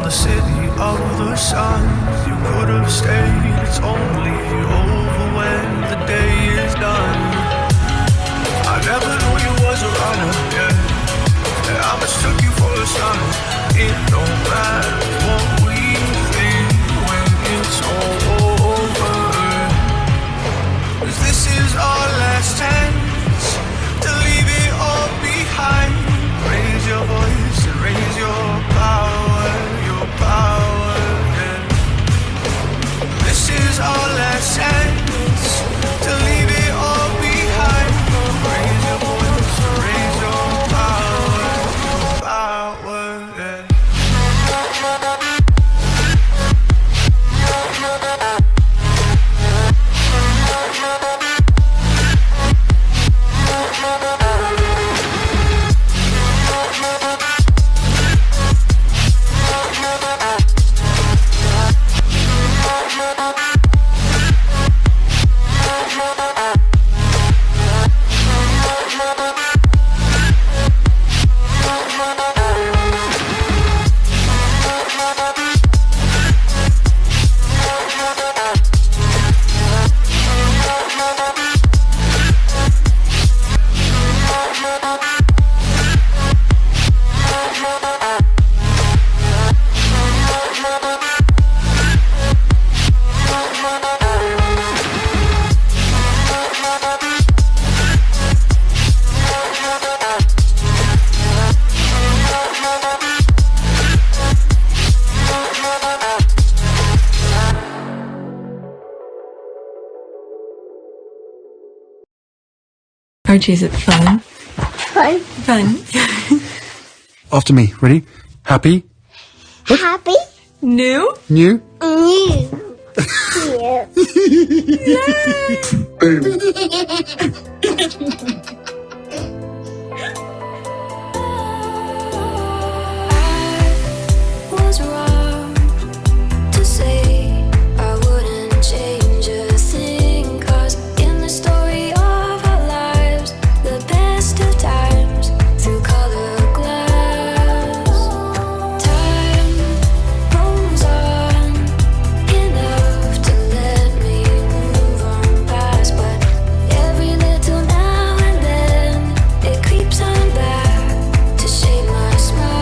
the city of the sun. You could have stayed, it's only over when the day is done. I never knew you was a runner, yeah. I mistook you for a son. It don't matter what we think when it's all over. 'Cause this is our last chance to leave it all behind. Raise your voice and raise your power, yeah. This is our last chance to leave it all behind. Raise your voice and raise your power, yeah. Archie, is it fun? Fun. Fun. After me. Ready? Happy? Happy. New? New? New. Was wrong to say I wouldn't change a thing, 'cause in the story of our lives, the best of times through color glass, time moves on enough to let me move on past, but every little now and then it creeps on back to shape my smile.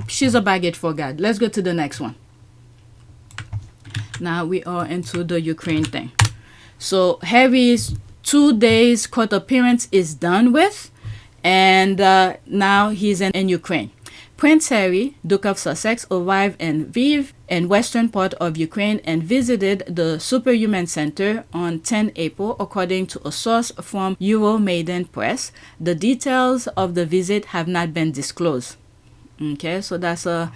She's a baggage for God. Let's go to the next one. Now we are into the Ukraine thing. So Harry's 2 days court appearance is done with, and now he's in Ukraine. Prince Harry, Duke of Sussex, arrived in Lviv, in western part of Ukraine, and visited the Superhuman Center on 10 April, according to a source from Euromaidan Press. The details of the visit have not been disclosed. Okay, so that's a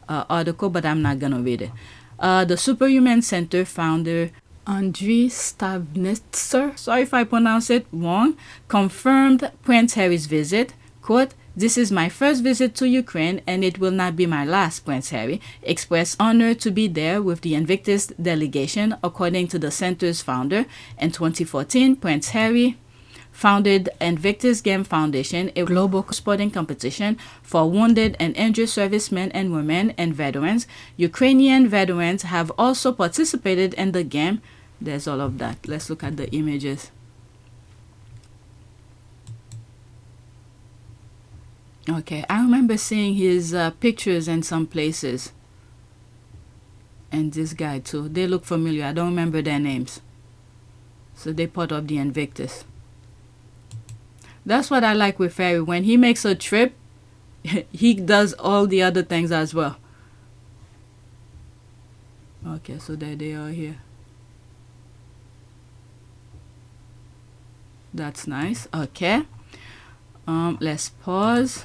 article, but I'm not gonna read it. The Superhuman Center founder Andriy Stavnitzer, sorry if I pronounce it wrong, confirmed Prince Harry's visit. Quote, "This is my first visit to Ukraine, and it will not be my last," Prince Harry expressed honor to be there with the Invictus delegation, according to the center's founder. In 2014, Prince Harry founded Invictus Game Foundation, a global sporting competition for wounded and injured servicemen and women and veterans. Ukrainian veterans have also participated in the game. There's all of that. Let's look at the images. Okay, I remember seeing his pictures in some places. And this guy too. They look familiar. I don't remember their names. So they're part of the Invictus. That's what I like with Harry. When he makes a trip, he does all the other things as well. Okay, so there they are here. That's nice. Okay. Let's pause.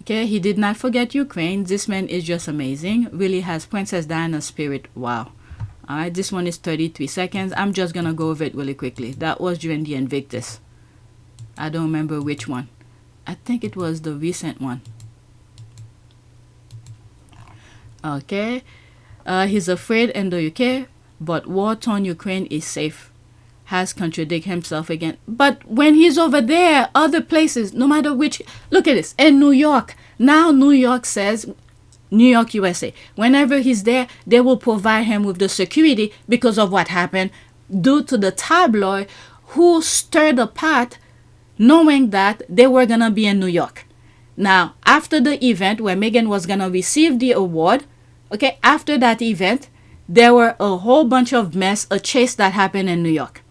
Okay, he did not forget Ukraine. This man is just amazing. Really has Princess Diana's spirit. Wow. Alright, this one is 33 seconds. I'm just gonna go over it really quickly. That was during the Invictus. I don't remember which one. I think it was the recent one. Okay. He's afraid in the UK, but war-torn Ukraine is safe. Has contradicted himself again. But when he's over there, other places, no matter which, look at this, in New York, now New York says, New York, USA, whenever he's there, they will provide him with the security because of what happened due to the tabloid who stirred the pot knowing that they were going to be in New York. Now, after the event where Meghan was going to receive the award, okay, after that event, there were a whole bunch of mess, a chase that happened in New York.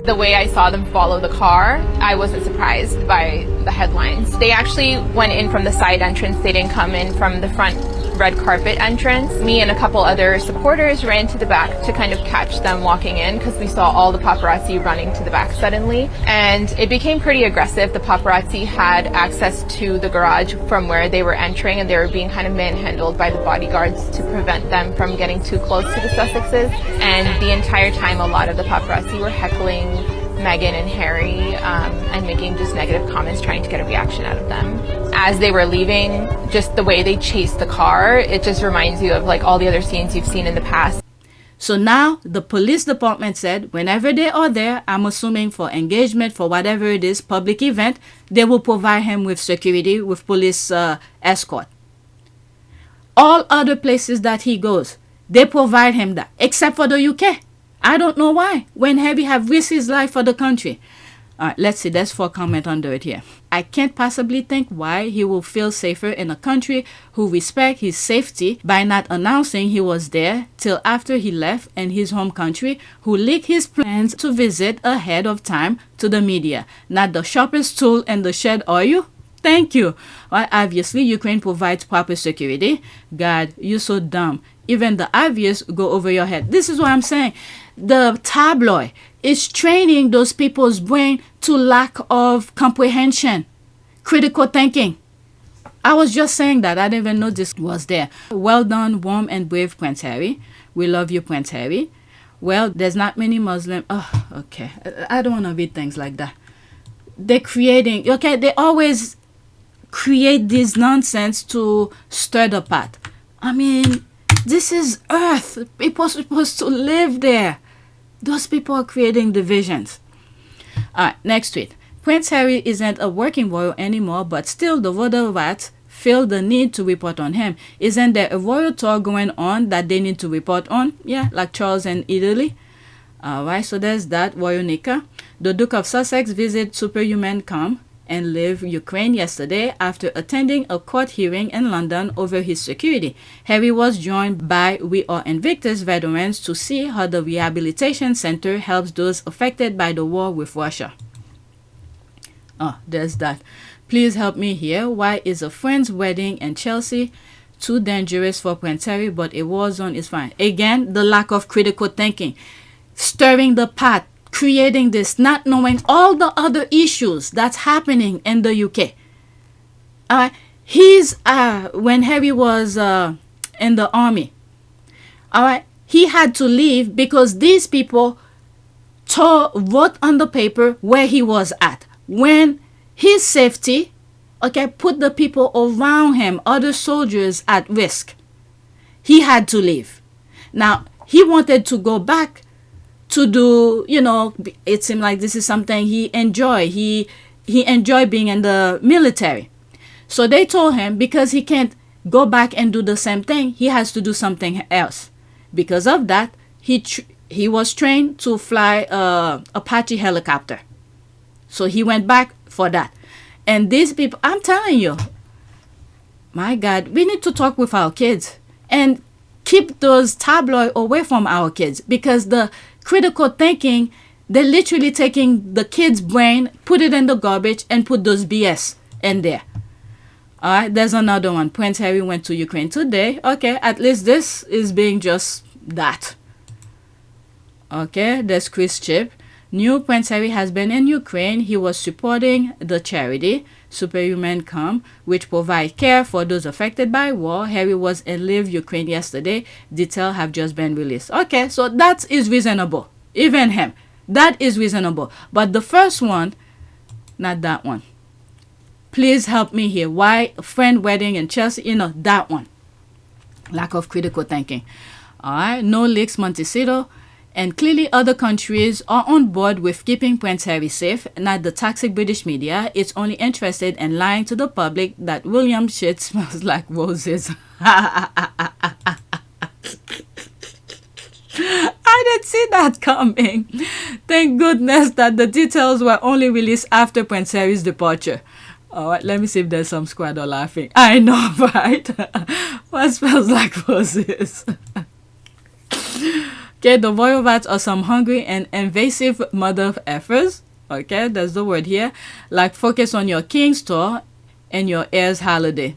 The way I saw them follow the car, I wasn't surprised by the headlines. They actually went in from the side entrance. They didn't come in from the front red carpet entrance. Me and a couple other supporters ran to the back to kind of catch them walking in because we saw all the paparazzi running to the back suddenly. And it became pretty aggressive. The paparazzi had access to the garage from where they were entering, and they were being kind of manhandled by the bodyguards to prevent them from getting too close to the Sussexes. And the entire time, a lot of the paparazzi were heckling Meghan and Harry and making just negative comments, trying to get a reaction out of them. As they were leaving, just the way they chased the car, it just reminds you of like all the other scenes you've seen in the past. So now the police department said whenever they are there, I'm assuming for engagement, for whatever it is, public event, they will provide him with security, with police escort. All other places that he goes, they provide him that, except for the UK. I don't know why, when Harry have risked his life for the country. All right, let's see. There's 4 comments under it here. I can't possibly think why he will feel safer in a country who respect his safety by not announcing he was there till after he left in his home country, who leaked his plans to visit ahead of time to the media. Not the sharpest tool in the shed, are you? Thank you. Well, obviously, Ukraine provides proper security. God, you're so dumb. Even the obvious go over your head. This is what I'm saying. The tabloid is training those people's brain to lack of comprehension, critical thinking. I was just saying that. I didn't even know this was there. Well done, warm and brave Prince Harry. We love you, Prince Harry. Well, there's not many Muslims. Oh, okay. I don't want to read things like that. They're creating, okay, they always create this nonsense to stir the pot. I mean, this is Earth. People are supposed to live there. Those people are creating divisions. All right, next tweet. Prince Harry isn't a working royal anymore, but still the royal rats feel the need to report on him. Isn't there a royal tour going on that they need to report on? Yeah, like Charles in Italy. All right, so there's that. Royal Nika. The Duke of Sussex visited Superhumans and Lviv Ukraine yesterday after attending a court hearing in London over his security. Harry was joined by We Are Invictus veterans to see how the rehabilitation center helps those affected by the war with Russia. Oh, there's that. Please help me here. Why is a friend's wedding in Chelsea too dangerous for Prince Harry, but a war zone is fine? Again, the lack of critical thinking. Stirring the pot. Creating this, not knowing all the other issues that's happening in the UK. When Harry was in the army, he had to leave because these people wrote on the paper where he was at. When his safety, put the people around him, other soldiers at risk, he had to leave. Now, he wanted to go back to do, it seemed like this is something he enjoyed. He enjoyed being in the military. So they told him because he can't go back and do the same thing, he has to do something else. Because of that, he was trained to fly a Apache helicopter. So he went back for that. And these people, I'm telling you, my God, we need to talk with our kids and keep those tabloid away from our kids, because the critical thinking, they're literally taking the kid's brain, put it in the garbage, and put those BS in there. All right, there's another one. Prince Harry went to Ukraine today. Okay, at least this is being just that. Okay, there's Chris Chip. New Prince Harry has been in Ukraine. He was supporting the charity Superhumans, which provide care for those affected by war. Harry was in Lviv Ukraine yesterday. Details have just been released. Okay, so that is reasonable. Even him, that is reasonable. But the first one, not that one. Please help me here. Why a friend wedding in Chelsea? That one. Lack of critical thinking. All right, no leaks, Montecito. And clearly other countries are on board with keeping Prince Harry safe, not the toxic British media. It's only interested in lying to the public that William's shit smells like roses. I didn't see that coming. Thank goodness that the details were only released after Prince Harry's departure. All right, let me see if there's some squatter laughing. I know, right? What smells like roses? Okay, the royal rats are some hungry and invasive mother effers. Okay, that's the word here. Like focus on your king's tour and your heir's holiday.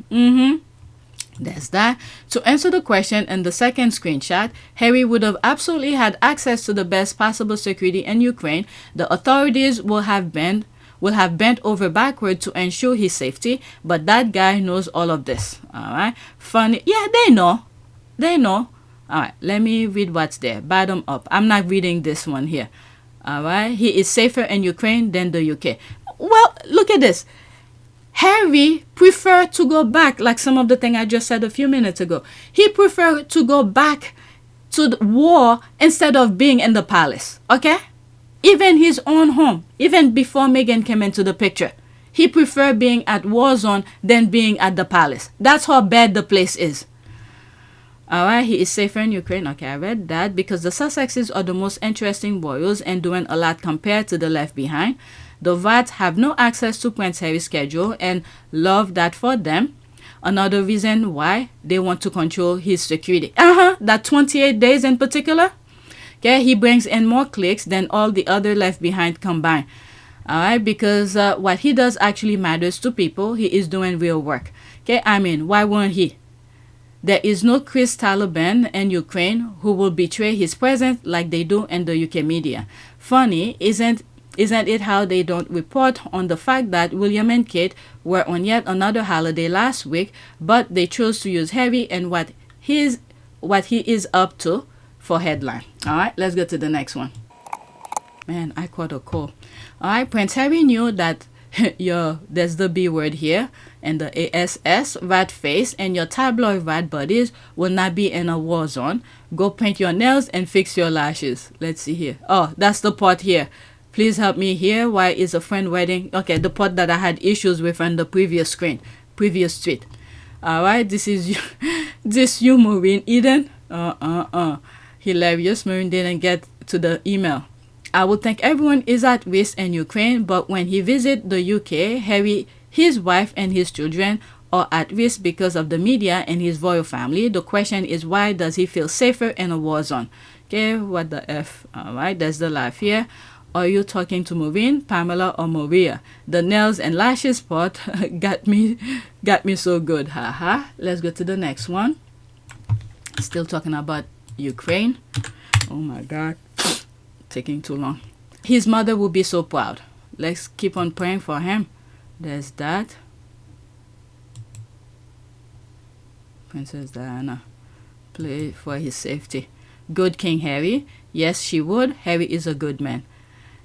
There's that. To answer the question in the second screenshot, Harry would have absolutely had access to the best possible security in Ukraine. The authorities will have bent over backward to ensure his safety, but that guy knows all of this. All right, funny. Yeah, they know. All right, let me read what's there. Bottom up. I'm not reading this one here. All right, he is safer in Ukraine than the UK. Well, look at this. Harry preferred to go back, like some of the thing I just said a few minutes ago. He preferred to go back to the war instead of being in the palace. Okay? Even his own home, even before Meghan came into the picture, he preferred being at war zone than being at the palace. That's how bad the place is. All right, he is safer in Ukraine. Okay, I read that because the Sussexes are the most interesting royals and doing a lot compared to the left behind. The Vats have no access to Prince Harry's schedule and love that for them. Another reason why they want to control his security. That 28 days in particular. Okay, he brings in more clicks than all the other left behind combined. All right, because what he does actually matters to people. He is doing real work. Okay, I mean, why won't he? There is no Chris Taliban in Ukraine who will betray his presence like they do in the UK media. Funny, isn't it how they don't report on the fact that William and Kate were on yet another holiday last week, but they chose to use Harry and what he is up to for headline. All right, let's go to the next one. Man, I caught a cold. All right, Prince Harry knew that there's the B word here, and the ASS rat face and your tabloid rat buddies will not be in a war zone. Go paint your nails and fix your lashes. Let's see here. Oh, that's the part here. Please help me here. Why is a friend wedding? Okay, the part that I had issues with on the previous previous tweet. All right, this is you, Maureen Eden. Hilarious. Maureen didn't get to the email. I would think everyone is at risk in Ukraine, but when he visits the UK, Harry, his wife, and his children are at risk because of the media and his royal family. The question is, why does he feel safer in a war zone? Okay, what the F? All right, there's the laugh here. Are you talking to Maureen, Pamela, or Maria? The nails and lashes part got me so good. Haha. Let's go to the next one. Still talking about Ukraine. Oh my God. Taking too long. His mother will be so proud. Let's keep on praying for him. There's that. Princess Diana. Play for his safety. Good King Harry. Yes, she would. Harry is a good man.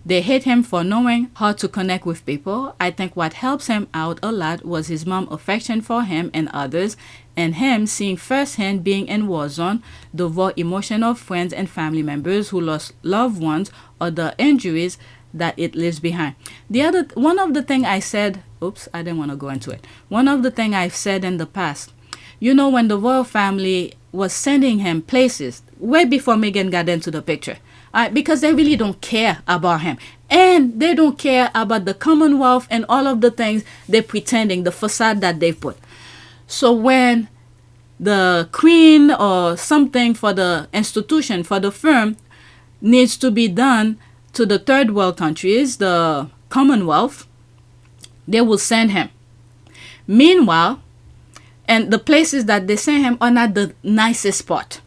They hate him for knowing how to connect with people. I think what helps him out a lot was his mom's affection for him and others, and him seeing firsthand being in war zone, the raw emotion of friends and family members who lost loved ones or the injuries that it leaves behind. One of the thing I said, oops, I didn't want to go into it. One of the thing I've said in the past, you know, when the royal family was sending him places way before Meghan got into the picture, because they really don't care about him. And they don't care about the Commonwealth and all of the things they're pretending, the facade that they put. So when the queen or something for the institution, for the firm, needs to be done to the third world countries, the Commonwealth, they will send him. Meanwhile, and the places that they send him are not the nicest spot.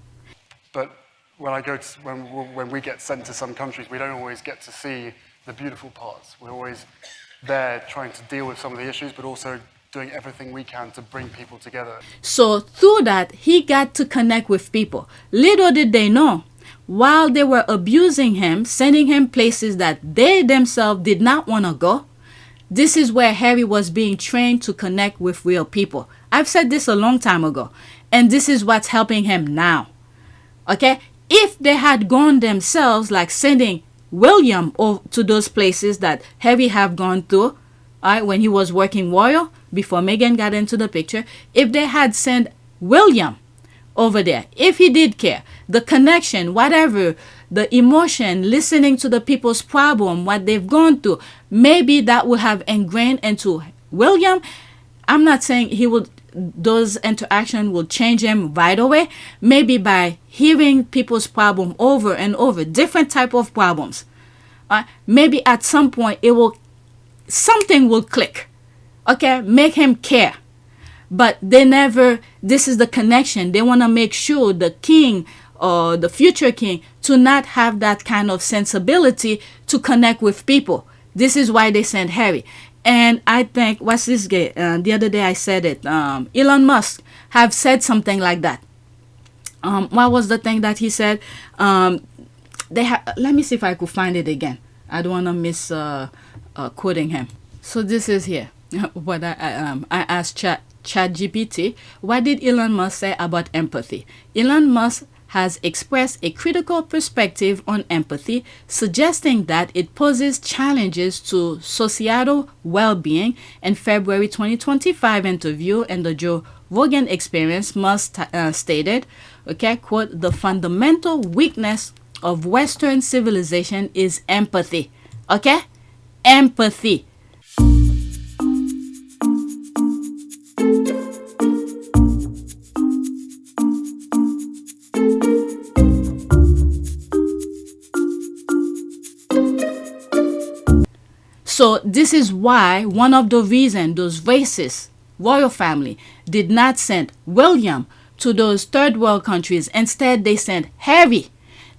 But when we get sent to some countries, we don't always get to see the beautiful parts. We're always there trying to deal with some of the issues, but also doing everything we can to bring people together. So through that, he got to connect with people. Little did they know, while they were abusing him, sending him places that they themselves did not want to go, this is where Harry was being trained to connect with real people. I've said this a long time ago. And this is what's helping him now. Okay? If they had gone themselves, like sending William to those places that Harry have gone through, when he was working royal, before Meghan got into the picture, if they had sent William over there, if he did care, the connection, whatever, the emotion, listening to the people's problem, what they've gone through, maybe that would have ingrained into William. I'm not saying those interaction will change him right away. Maybe by hearing people's problem over and over, different type of problems, maybe at some point something will click. Okay, make him care. But this is the connection. They want to make sure the king or the future king to not have that kind of sensibility to connect with people. This is why they sent Harry. And I think, what's this guy? The other day I said it. Elon Musk have said something like that. What was the thing that he said? Let me see if I could find it again. I don't want to miss quoting him. So this is here. What I asked ChatGPT, what did Elon Musk say about empathy? Elon Musk has expressed a critical perspective on empathy, suggesting that it poses challenges to societal well-being. In February 2025 interview in the Joe Rogan Experience, Musk stated, okay, quote, "The fundamental weakness of Western civilization is empathy." Okay? Empathy. So this is why one of the reasons those racist royal family did not send William to those third world countries. Instead, they sent Harry.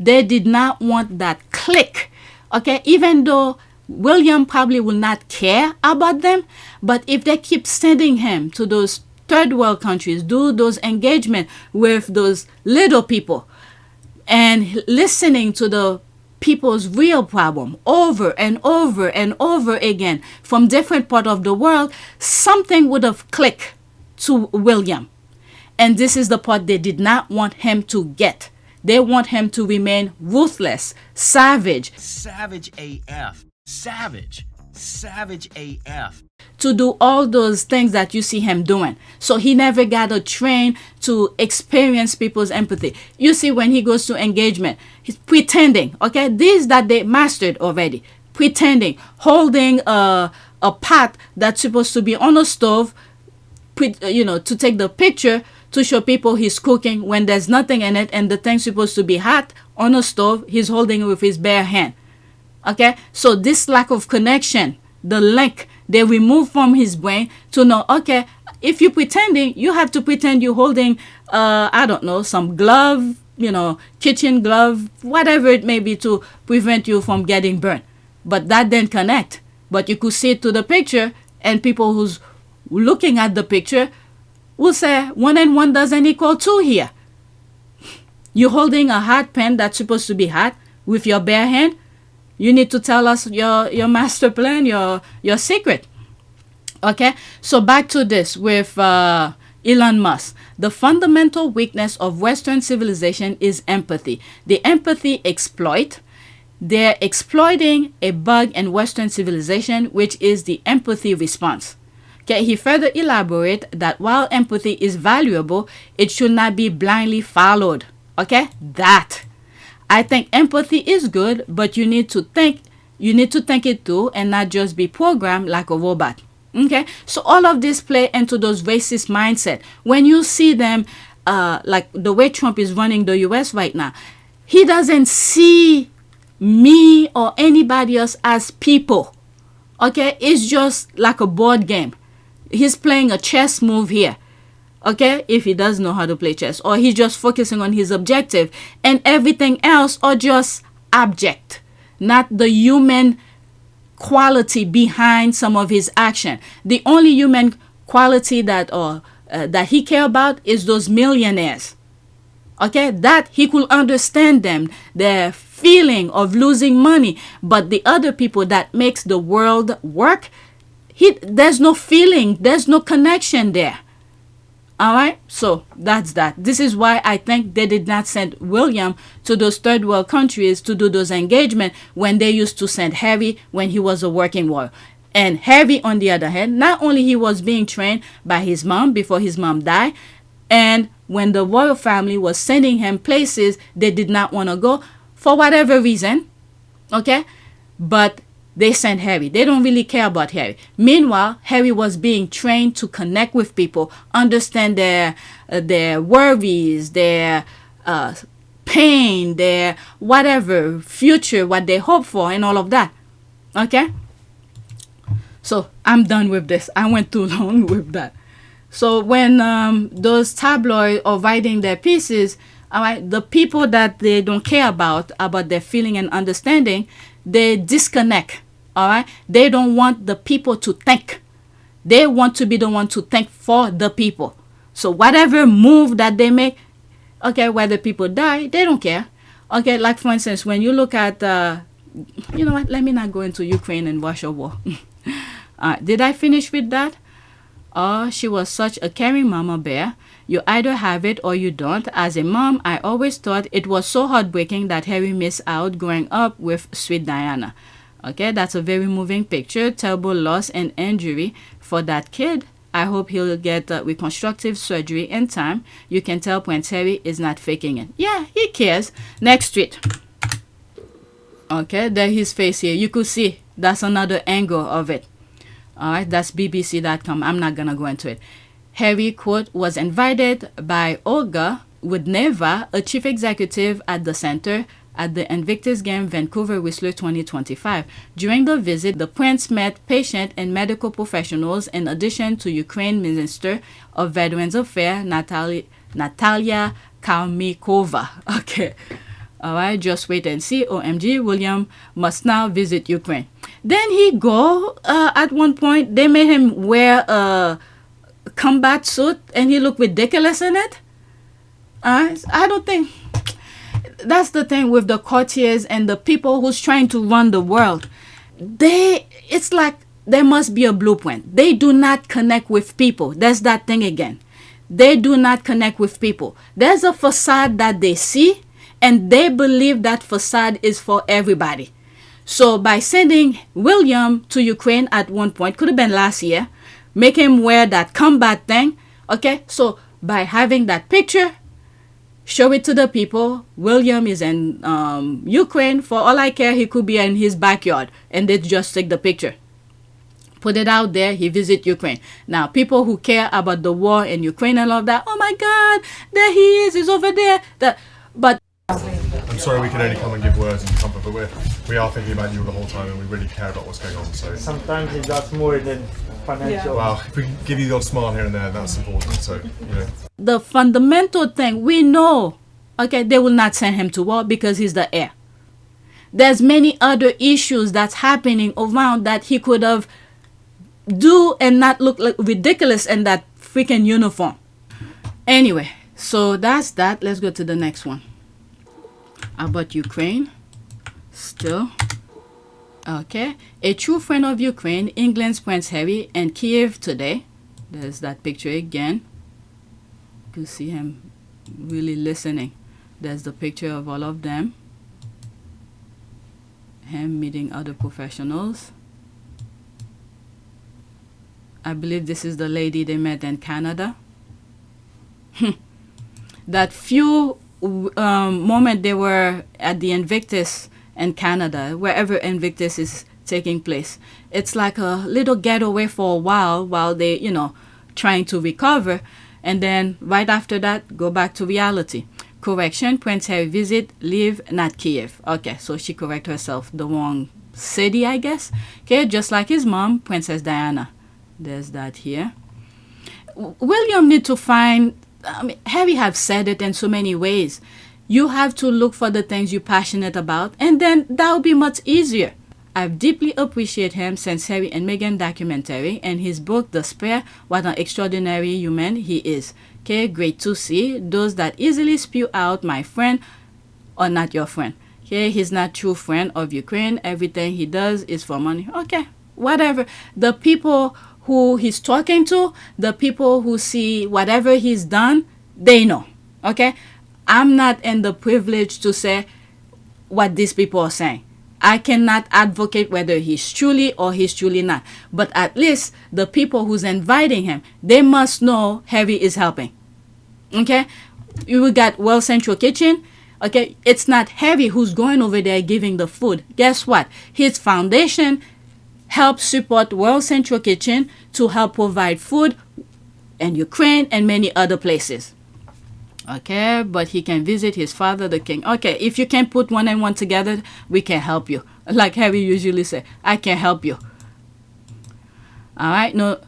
They did not want that clique. Okay, even though William probably will not care about them, but if they keep sending him to those third world countries, do those engagement with those little people and listening to the people's real problem over and over and over again from different part of the world, something would have clicked to William. And this is the part they did not want him to get. They want him to remain ruthless, savage. Savage AF. Savage. Savage AF. To do all those things that you see him doing. So he never got a train to experience people's empathy. You see, when he goes to engagement, he's pretending, okay? These that they mastered already. Pretending, holding a pot that's supposed to be on a stove, to take the picture to show people he's cooking when there's nothing in it and the thing's supposed to be hot on a stove, he's holding it with his bare hand. Okay? So this lack of connection, the link they remove from his brain to know, okay, if you're pretending, you have to pretend you're holding, some glove, kitchen glove, whatever it may be to prevent you from getting burned. But that didn't connect. But you could see it to the picture, and people who's looking at the picture will say 1 and 1 doesn't equal 2 here. You're holding a hot pen that's supposed to be hot with your bare hand. You need to tell us your master plan, your secret. Okay, so back to this with Elon Musk. The fundamental weakness of Western civilization is empathy. The empathy exploit. They're exploiting a bug in Western civilization, which is the empathy response. Okay, he further elaborated that while empathy is valuable, it should not be blindly followed. Okay, I think empathy is good, but you need to think it through and not just be programmed like a robot. Okay, so all of this play into those racist mindset. When you see them, like the way Trump is running the U.S. right now, he doesn't see me or anybody else as people. Okay, it's just like a board game. He's playing a chess move here. Okay, if he does know how to play chess, or he's just focusing on his objective, and everything else are just object, not the human quality behind some of his action. The only human quality that he care about is those millionaires. Okay, that he could understand them, their feeling of losing money, but the other people that makes the world work, there's no feeling, there's no connection there. All right, so that's that. This is why I think they did not send William to those third world countries to do those engagements when they used to send Harry when he was a working warrior. And Harry, on the other hand, not only he was being trained by his mom before his mom died, and when the royal family was sending him places they did not want to go for whatever reason, okay, but they sent Harry. They don't really care about Harry. Meanwhile, Harry was being trained to connect with people, understand their worries, their pain, their whatever future, what they hope for, and all of that. Okay? So I'm done with this. I went too long with that. So when those tabloids are writing their pieces, all right, the people that they don't care about their feeling and understanding, they disconnect. All right, they don't want the people to think. They want to be the one to think for the people. So whatever move that they make, okay, whether people die, they don't care. Okay, like for instance, when you look at, you know what? Let me not go into Ukraine and Russia war. Did I finish with that? Oh, she was such a caring mama bear. You either have it or you don't. As a mom, I always thought it was so heartbreaking that Harry missed out growing up with sweet Diana. Okay, that's a very moving picture. Terrible loss and injury for that kid. I hope he'll get reconstructive surgery in time. You can tell Prince Harry is not faking it. Yeah, he cares. Next tweet. Okay, there his face here. You could see that's another angle of it. All right, that's BBC.com. I'm not going to go into it. Harry, quote, was invited by Olga Rudneva, a chief executive at the center, at the Invictus Game Vancouver Whistler 2025. During the visit, the prince met patient and medical professionals in addition to Ukraine Minister of Veterans Affairs Natalia Kalmykova. Okay. All right, just wait and see. OMG, William must now visit Ukraine. Then he go, at one point, they made him wear a combat suit and he looked ridiculous in it. I don't think... That's the thing with the courtiers and the people who's trying to run the world. It's like there must be a blueprint. They do not connect with people. That's that thing again. They do not connect with people. There's a facade that they see and they believe that facade is for everybody. So by sending William to Ukraine at one point, could have been last year, make him wear that combat thing. Okay, so by having that picture, show it to the people. William is in Ukraine. For all I care, he could be in his backyard and they just take the picture. Put it out there. He visit Ukraine. Now, people who care about the war in Ukraine and all that, oh my God, there he is. He's over there. But I'm sorry we can only come and give words and comfort, but we are thinking about you the whole time and we really care about what's going on. So sometimes it does more than financial. Yeah. Well, if we can give you the odd smile here and there, that's important. So, you know. The fundamental thing, we know, okay, they will not send him to war because he's the heir. There's many other issues that's happening around that he could have do and not look like ridiculous in that freaking uniform. Anyway, so that's that. Let's go to the next one. About Ukraine. Still. Okay. A true friend of Ukraine, England's Prince Harry, in Kyiv today. There's that picture again. You can see him really listening. There's the picture of all of them. Him meeting other professionals. I believe this is the lady they met in Canada. That few moment they were at the Invictus in Canada, wherever Invictus is taking place. It's like a little getaway for a while they, trying to recover. And then right after that, go back to reality. Correction, Prince Harry visit Lviv, not Kyiv. Okay, so she correct herself. The wrong city, I guess. Okay, just like his mom, Princess Diana. There's that here. William need to find... Harry have said it in so many ways. You have to look for the things you're passionate about, and then that will be much easier. I've deeply appreciated him since Harry and Meghan documentary and his book, The Spare, what an extraordinary human he is. Okay, great to see. Those that easily spew out, my friend, or not your friend. Okay, he's not true friend of Ukraine. Everything he does is for money. Okay, whatever. The people who he's talking to, the people who see whatever he's done, they know. Okay? I'm not in the privilege to say what these people are saying. I cannot advocate whether he's truly or he's truly not. But at least the people who's inviting him, they must know Heavy is helping. Okay? You got World Central Kitchen. Okay? It's not Heavy who's going over there giving the food. Guess what? His foundation help support World Central Kitchen to help provide food in Ukraine and many other places. Okay, but he can visit his father, the king. Okay, if you can put one and one together, we can help you. Like Harry usually say, I can help you. All right, no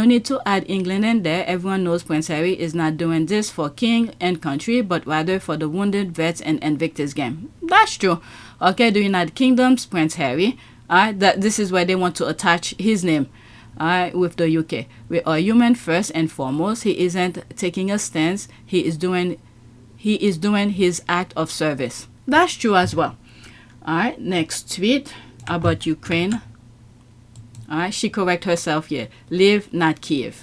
need to add England in there. Everyone knows Prince Harry is not doing this for king and country, but rather for the wounded vets and Invictus game. That's true. Okay, the United Kingdom's Prince Harry. All right, this is where they want to attach his name. With the UK. We are human first and foremost. He isn't taking a stance. He is doing his act of service. That's true as well. Alright, next tweet about Ukraine. Alright, she correct herself here. Lviv, not Kyiv.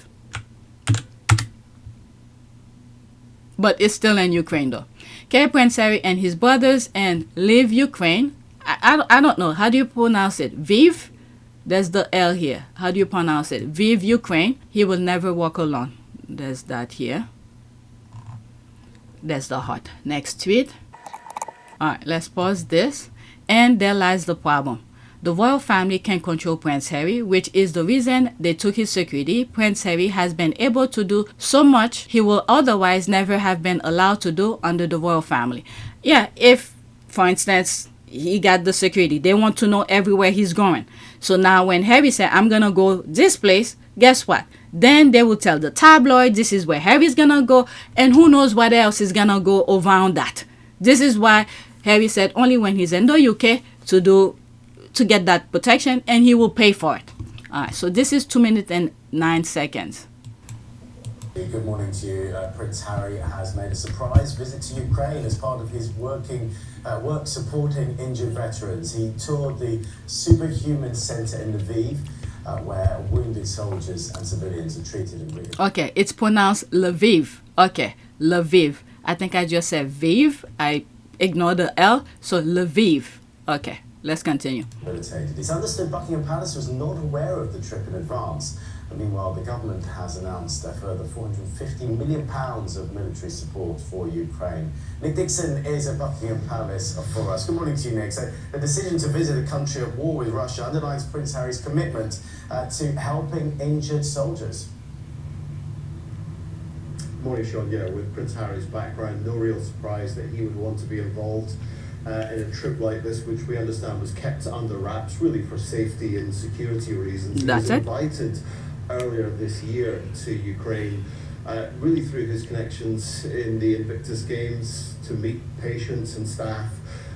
But it's still in Ukraine though. Okay, Prince Harry and his brothers and Lviv Ukraine. I don't know. How do you pronounce it? Viv? There's the L here. How do you pronounce it? Lviv Ukraine. He will never walk alone. There's that here. There's the heart. Next tweet. Alright, let's pause this. And there lies the problem. The royal family can control Prince Harry, which is the reason they took his security. Prince Harry has been able to do so much he will otherwise never have been allowed to do under the royal family. Yeah, if, for instance, he got the security, they want to know everywhere he's going. So now when Harry said, I'm going to go this place, guess what? Then they will tell the tabloid, this is where Harry's going to go. And who knows what else is going to go around that. This is why Harry said only when he's in the UK to get that protection, and he will pay for it. All right, so this is 2 minutes and 9 seconds. Good morning to you. Prince Harry has made a surprise visit to Ukraine as part of his work supporting injured veterans. He toured the Superhumans Centre in Lviv, where wounded soldiers and civilians are treated and rehabilitated. Okay, it's pronounced Lviv. Okay, Lviv. I think I just said Viv. I ignored the L, so Lviv. Okay, let's continue. It's understood Buckingham Palace was not aware of the trip in advance. Meanwhile, the government has announced a further £450 million of military support for Ukraine. Nick Dixon is at Buckingham Palace for us. Good morning to you, Nick. So, the decision to visit a country at war with Russia underlines Prince Harry's commitment to helping injured soldiers. Morning, Sean. Yeah, with Prince Harry's background, no real surprise that he would want to be involved in a trip like this, which we understand was kept under wraps, really for safety and security reasons. He was invited earlier this year to Ukraine, really through his connections in the Invictus Games, to meet patients and staff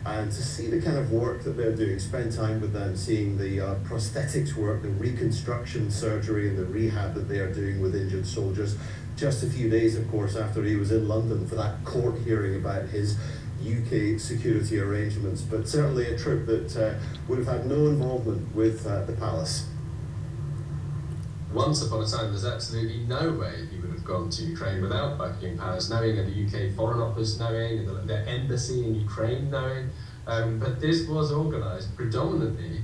and to see the kind of work that they're doing, spend time with them, seeing the prosthetics work, the reconstruction surgery and the rehab that they are doing with injured soldiers. Just a few days, of course, after he was in London for that court hearing about his UK security arrangements, but certainly a trip that would have had no involvement with the palace. Once upon a time, there's absolutely no way he would have gone to Ukraine without Buckingham Palace knowing, and the UK Foreign Office knowing, and the embassy in Ukraine knowing. But this was organised predominantly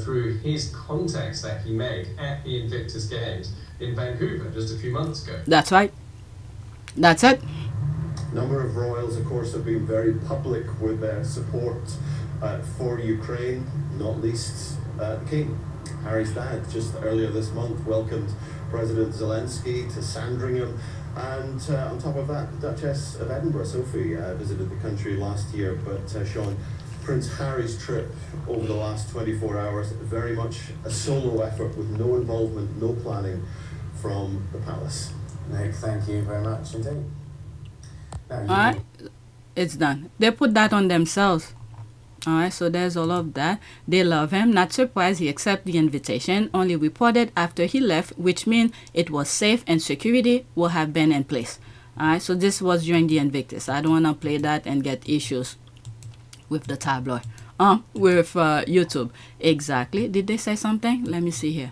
through his contacts that he made at the Invictus Games in Vancouver just a few months ago. That's right. That's it. A number of royals, of course, have been very public with their support for Ukraine, not least the King. Harry's dad, just earlier this month, welcomed President Zelensky to Sandringham, and on top of that, the Duchess of Edinburgh, Sophie, visited the country last year. But Sean, Prince Harry's trip over the last 24 hours, very much a solo effort with no involvement, no planning from the palace. Nick, thank you very much indeed. Alright, it's done. They put that on themselves. Alright, so there's all of that. They love him. Not surprised he accepted the invitation. Only reported after he left, which means it was safe and security will have been in place. Alright, so this was during the Invictus. I don't want to play that and get issues with the tabloid. With YouTube. Exactly. Did they say something? Let me see here.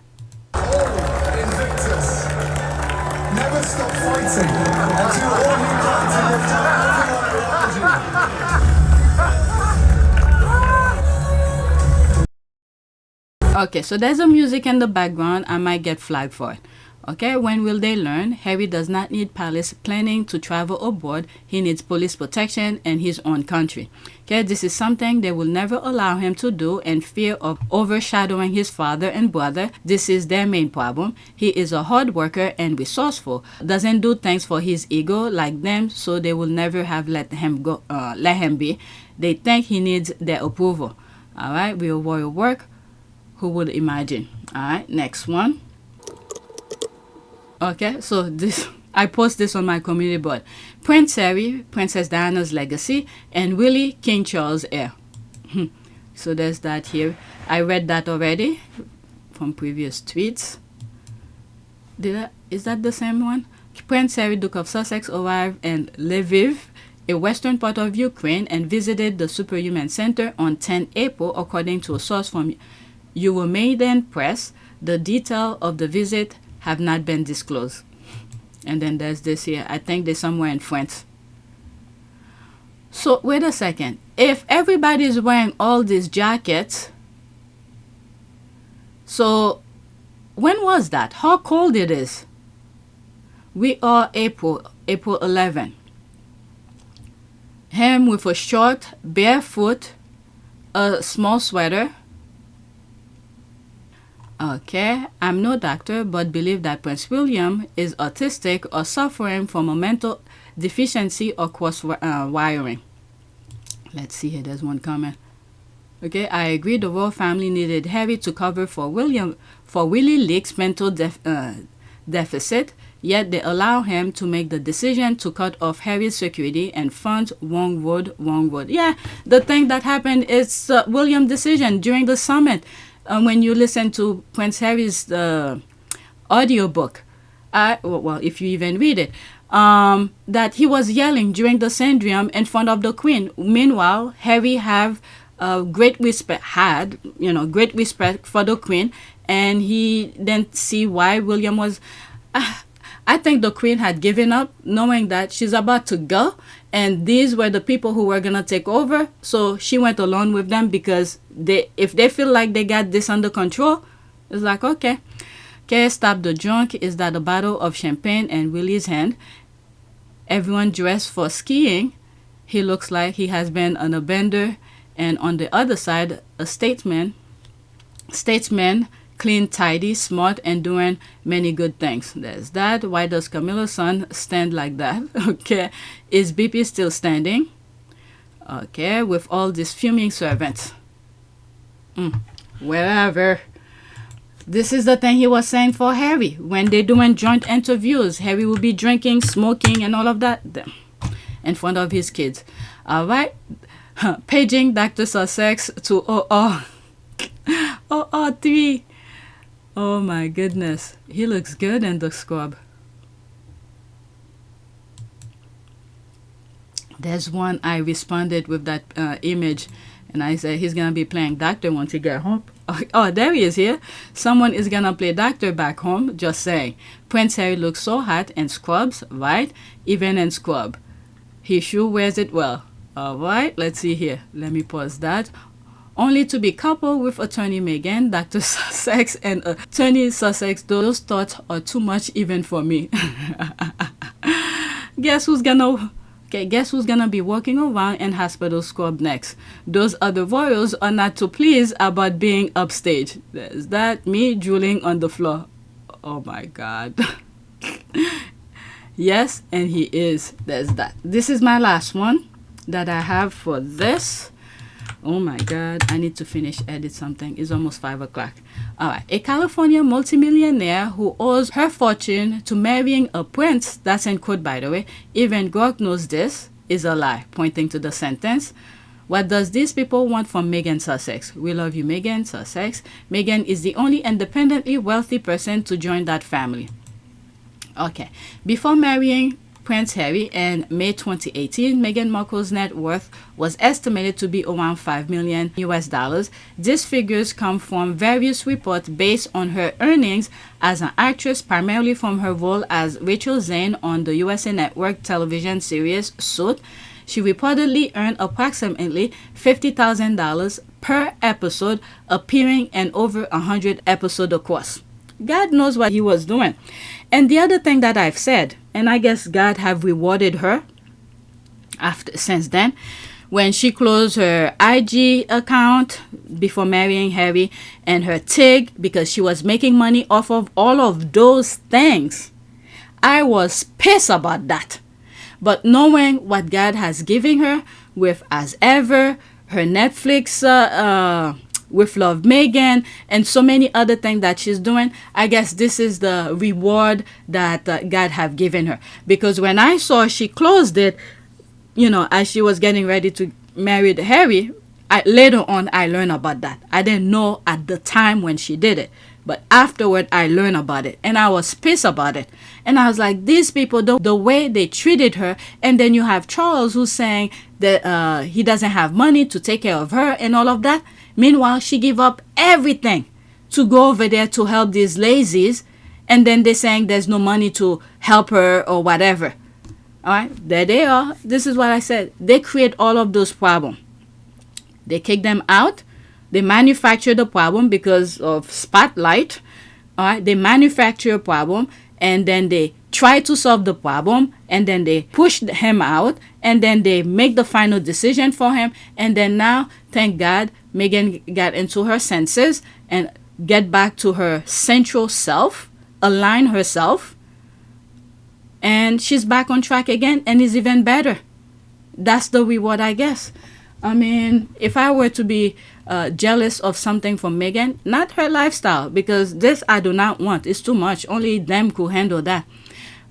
exciting. And to all you've done to lift up everyone around you. Okay, so there's a music in the background. I might get flagged for it. Okay, when will they learn? Harry does not need palace planning to travel abroad. He needs police protection in his own country. Okay, this is something they will never allow him to do, and fear of overshadowing his father and brother. This is their main problem. He is a hard worker and resourceful. Doesn't do things for his ego like them, so they will never have let him be. They think he needs their approval. All right, real royal work. Who would imagine? All right, next one. Okay, so this, I post this on my community board. Prince Harry, Princess Diana's legacy, and Willie, King Charles' heir. So there's that here. I read that already from previous tweets. Is that the same one? Prince Harry, Duke of Sussex, arrived in Lviv, a western part of Ukraine, and visited the Superhuman Center on 10 April, according to a source from Euromaidan Press. The detail of the visit have not been disclosed. And then there's this here. I think they're somewhere in France. So wait a second. If everybody is wearing all these jackets, so when was that? How cold it is? We are April 11. Him with a short, barefoot, a small sweater. Okay, I'm no doctor, but believe that Prince William is autistic or suffering from a mental deficiency or cross-wiring. Let's see here, there's one comment. Okay, I agree the royal family needed Harry to cover for Willie Leake's mental deficit, yet they allow him to make the decision to cut off Harry's security and fund wrong road. Yeah, the thing that happened is William's decision during the summit. When you listen to Prince Harry's audiobook, well, if you even read it, that he was yelling during the Sandrium in front of the Queen. Meanwhile, Harry had great respect for the Queen, and he didn't see why William was. I think the Queen had given up, knowing that she's about to go, and these were the people who were gonna take over. So she went along with them because if they feel like they got this under control, it's like okay. Okay, stop the drunk. Is that a bottle of champagne in Willie's hand? Everyone dressed for skiing. He looks like he has been on a bender, and on the other side, a statesman, clean, tidy, smart, and doing many good things. There's that. Why does Camilla's son stand like that? Okay. Is BP still standing? Okay. With all these fuming servants. Wherever. This is the thing he was saying for Harry. When they're doing joint interviews, Harry will be drinking, smoking, and all of that in front of his kids. All right. Paging Dr. Sussex to OR3. Oh my goodness. He looks good in the scrub. There's one I responded with that image, and I said he's going to be playing doctor once he get home. Oh, there he is here. Someone is going to play doctor back home. Just saying. Prince Harry looks so hot in scrubs, right? Even in scrub. He sure wears it well. All right, let's see here. Let me pause that. Only to be coupled with attorney Meghan, Dr. Sussex, and attorney Sussex. Those thoughts are too much even for me. Guess who's gonna be walking around in hospital scrub next? Those other royals are not too pleased about being upstage. There's that, me drooling on the floor. Oh my God. Yes, and he is. There's that. This is my last one that I have for this. Oh my God, I need to finish edit something. It's almost 5 o'clock. All right. A California multimillionaire who owes her fortune to marrying a prince, that's in quote by the way, even God knows this, is a lie, pointing to the sentence. What does these people want from Meghan Sussex? We love you, Meghan Sussex. Meghan is the only independently wealthy person to join that family. Okay. Before marrying Prince Harry in May 2018, Meghan Markle's net worth was estimated to be around $5 million US. These figures come from various reports based on her earnings as an actress, primarily from her role as Rachel Zane on the USA Network television series Suits. She reportedly earned approximately $50,000 per episode, appearing in over 100 episodes across. God knows what he was doing. And the other thing that I've said, and I guess God have rewarded her since then, when she closed her IG account before marrying Harry and her TIG, because she was making money off of all of those things. I was pissed about that. But knowing what God has given her with As Ever, her Netflix with Love Megan, and so many other things that she's doing, I guess this is the reward that God have given her. Because when I saw she closed it, as she was getting ready to marry Harry, later on I learned about that. I didn't know at the time when she did it, but afterward I learned about it, and I was pissed about it. And I was like, these people, the way they treated her. And then you have Charles who's saying that he doesn't have money to take care of her and all of that. Meanwhile, she gave up everything to go over there to help these lazies. And then they're saying there's no money to help her or whatever. All right, there they are. This is what I said. They create all of those problems. They kick them out. They manufacture the problem because of spotlight. All right, they manufacture a problem, and then they try to solve the problem, and then they push him out, and then they make the final decision for him. And then now, thank God, Meghan got into her senses and get back to her central self, align herself, and she's back on track again and is even better. That's the reward, I guess. I mean, if I were to be jealous of something from Meghan, not her lifestyle, because this I do not want. It's too much. Only them could handle that.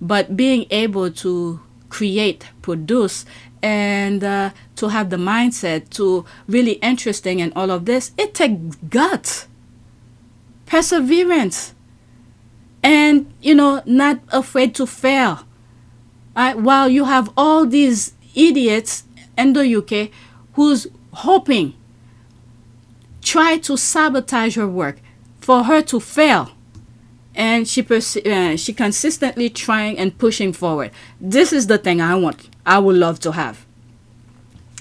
But being able to create, produce, and to have the mindset to really interesting in all of this, it takes guts, perseverance, and not afraid to fail. While you have all these idiots in the UK who's hoping, try to sabotage her work for her to fail, and she consistently trying and pushing forward. This is the thing I would love to have.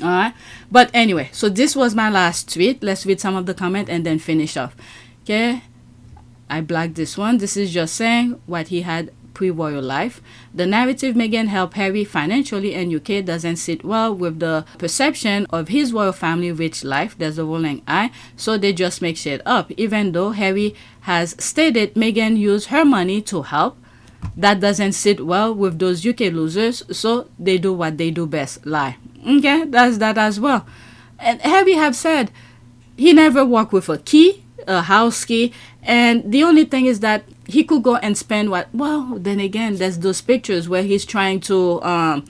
All right, but anyway, so this was my last tweet. Let's read some of the comment and then finish off. Okay, I blacked this one. This is just saying what he had pre-royal life. The narrative Meghan helped Harry financially in UK doesn't sit well with the perception of his royal family rich life. There's a rolling eye, so they just make shit up. Even though Harry has stated Meghan used her money to help, that doesn't sit well with those UK losers, so they do what they do best, lie. Okay, that's that as well. And Harry have said he never walked with a house key, and the only thing is that he could go and spend then again, there's those pictures where he's trying to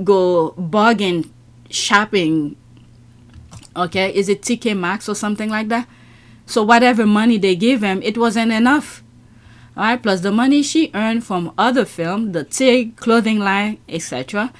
go bargain shopping. Okay, is it TK Maxx or something like that? So whatever money they give him, it wasn't enough. All right, plus the money she earned from other film, the TIG, clothing line, etc.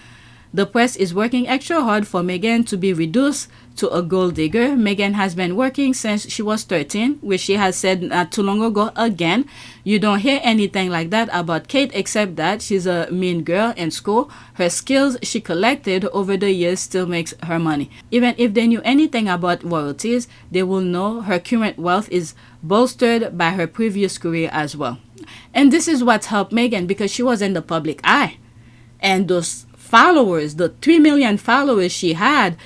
The press is working extra hard for Meghan to be reduced to a gold digger. Meghan has been working since she was 13, which she has said not too long ago again. You don't hear anything like that about Kate, except that she's a mean girl in school. Her skills she collected over the years still makes her money. Even if they knew anything about royalties, they will know her current wealth is bolstered by her previous career as well. And this is what's helped Meghan, because she was in the public eye. And those followers, the 3 million followers she had,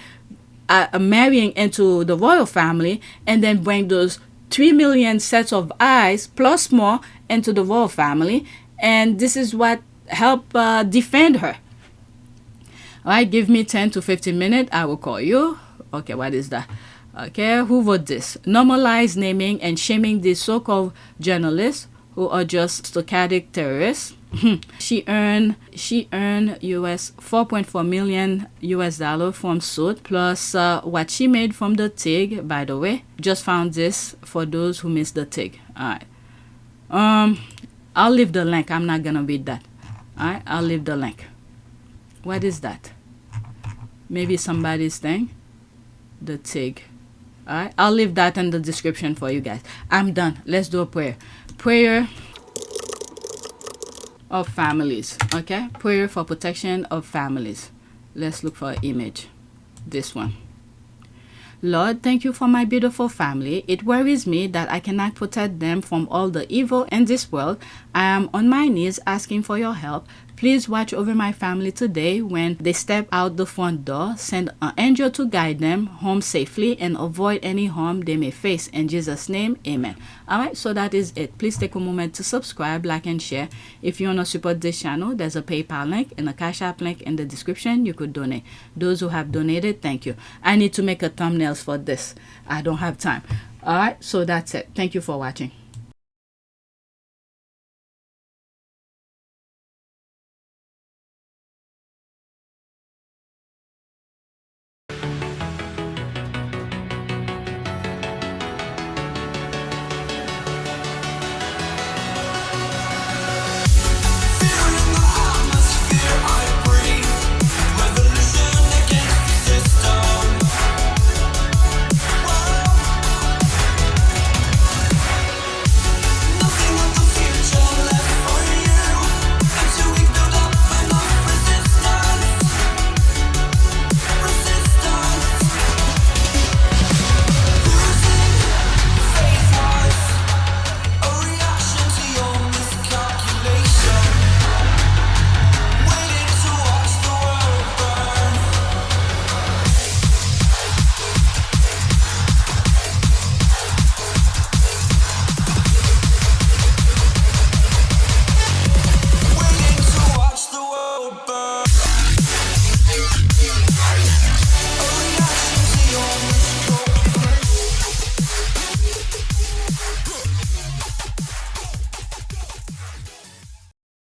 marrying into the royal family, and then bring those 3 million sets of eyes plus more into the royal family, and this is what helped defend her. All right, give me 10 to 15 minutes, I will call you. Okay, what is that? Okay, who wrote this? Normalize naming and shaming these so-called journalists who are just stochastic terrorists. She earned US $4.4 million from suit, plus what she made from the TIG. By the way, just found this for those who missed the TIG. All right, I'll leave the link. I'm not gonna read that. All right, I'll leave the link. What is that? Maybe somebody's thing. The TIG. Alright, I'll leave that in the description for you guys. I'm done. Let's do a prayer. Prayer of families. Okay, prayer for protection of families. Let's look for an image. This one. Lord, thank you for my beautiful family. It worries me that I cannot protect them from all the evil in this world. I am on my knees asking for your help. Please watch over my family today when they step out the front door. Send an angel to guide them home safely and avoid any harm they may face. In Jesus' name, amen. Alright, so that is it. Please take a moment to subscribe, like, and share. If you want to support this channel, there's a PayPal link and a Cash App link in the description. You could donate. Those who have donated, thank you. I need to make a thumbnails for this. I don't have time. Alright, so that's it. Thank you for watching.